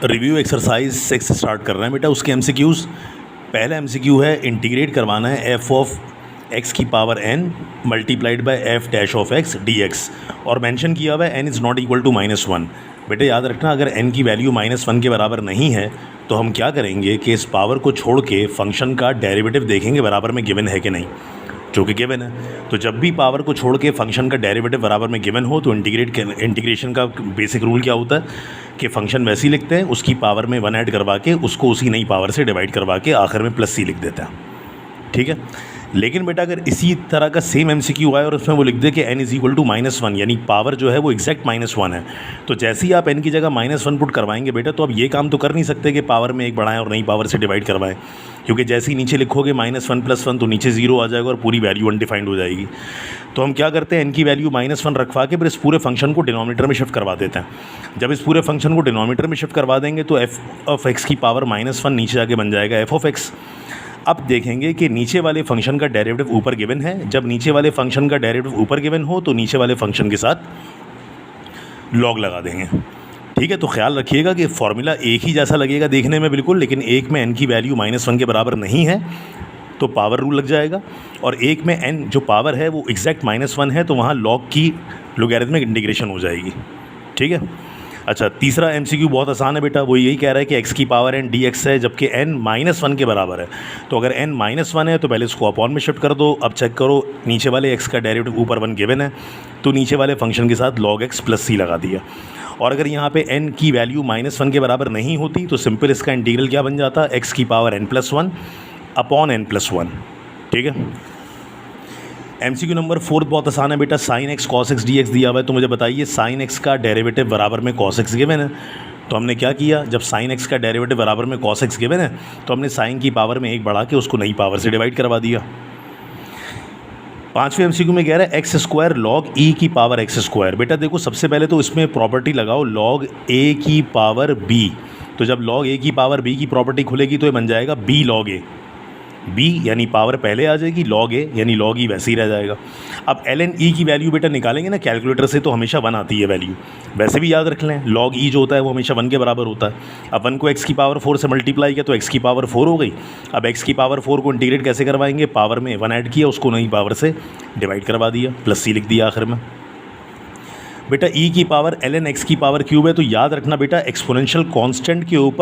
Review exercise 6 start कर रहे हैं बेटा। उसके एमसीक्यूज़, पहला एमसीक्यू है इंटीग्रेट करवाना है एफ ऑफ एक्स की power n multiplied by f dash of x d x, और मेंशन किया हुआ है n is not equal to -1। बेटे याद रखना, अगर एन की वैल्यू -1 के बराबर नहीं है तो हम क्या करेंगे कि इस पावर को छोड़ के फंक्शन का डेरिवेटिव देखेंगे बराबर में गिवन है कि नहीं, जो कि गिवन है। तो जब भी पावर को छोड़ के फंक्शन का डेरिवेटिव बराबर में गिवन हो तो इंटीग्रेशन का बेसिक रूल क्या होता है कि फंक्शन वैसे ही लिखते हैं, उसकी पावर में 1 ऐड करवा के उसको उसी नई पावर से डिवाइड करवा के आखिर में +c लिख देते हैं। ठीक है, लेकिन बेटा अगर इसी तरह का सेम एमसीक्यू आए और उसमें वो लिख दे कि n इज़ इक्वल टू -1, यानी पावर जो है वो एग्जैक्ट -1 है, तो जैसे ही आप n की जगह -1 पुट करवाएंगे बेटा, तो अब ये काम तो कर नहीं सकते कि पावर में एक बढ़ाएं और नई पावर से डिवाइड करवाएं, क्योंकि जैसे ही नीचे लिखोगे -1 + 1 तो नीचे 0 आ जाएगा और पूरी वैल्यू अनडिफाइंड हो जाएगी। तो हम क्या करते हैं, n की वैल्यू -1 रखवा के फिर इस पूरे फंक्शन को डिनोमिनेटर में शिफ्ट करवा देते हैं। जब इस पूरे फंक्शन को डिनोमिनेटर में शिफ्ट करवा देंगे तो f ऑफ x की पावर -1 नीचे जाके बन जाएगा f ऑफ x। अब देखेंगे कि नीचे वाले फंक्शन का डेरिवेटिव ऊपर गिवन है। जब नीचे वाले फंक्शन का डेरिवेटिव ऊपर गिवन हो तो नीचे वाले फंक्शन के साथ लॉग लगा देंगे। ठीक है, तो ख्याल रखिएगा कि फॉर्मूला एक ही जैसा लगेगा देखने में बिल्कुल, लेकिन एक में n की वैल्यू -1 के बराबर नहीं है तो पावर रूल लग जाएगा, और एक में n जो पावर है वो एग्जैक्ट -1 है तो वहाँ लॉग की लोगैरिथमिक इंटीग्रेशन हो जाएगी। ठीक है, अच्छा तीसरा एमसीक्यू बहुत आसान है बेटा, वो यही कह रहा है कि x की पावर n dx है जबकि n -1 के बराबर है। तो अगर n -1 है तो पहले इसको अपॉन में शिफ्ट कर दो। अब चेक करो, नीचे वाले x का डेरिवेटिव ऊपर 1 गिवन है तो नीचे वाले फंक्शन के साथ log x + c लगा दिया। और अगर यहाँ पे n की वैल्यू -1 के बराबर नहीं होती तो सिंपल इसका इंटीग्रल क्या बन जाता, x की पावर n+1 अपॉन n+1। ठीक है, एमसीक्यू नंबर 4 बहुत आसान है बेटा, sin x cos x dx दिया हुआ है, तो मुझे बताइए sin x का डेरिवेटिव बराबर में cos x गिवन है। तो हमने क्या किया, जब sin x का डेरिवेटिव बराबर में cos x गिवन है तो हमने sin की पावर में 1 बढ़ा के उसको नई पावर से डिवाइड करवा दिया। 5वें एमसीक्यू में कह रहा है x² log e की पावर x²। बेटा देखो, सबसे पहले तो इसमें प्रॉपर्टी लगाओ log a की पावर b। तो जब log a की पावर b की प्रॉपर्टी खुलेगी तो ये बन जाएगा b log a। b यानी पावर पहले आ जाएगी, log a यानी log e वैसे ही रह जाएगा। अब ln e की वैल्यू बेटा निकालेंगे ना कैलकुलेटर से तो हमेशा 1 आती है वैल्यू, वैसे भी याद रख लें log e जो होता है वो हमेशा 1 के बराबर होता है। अब 1 को x की पावर 4 से मल्टीप्लाई किया तो x की पावर 4 हो गई। अब x की पावर 4 को इंटीग्रेट कैसे करवाएंगे, पावर में 1 ऐड किया, उसको नई पावर से डिवाइड करवा दिया, +c लिख दिया आखिर में। बेटा e की पावर ln x की पावर क्यूब है, तो याद रखना बेटा एक्सपोनेंशियल कांस्टेंट के ऊपर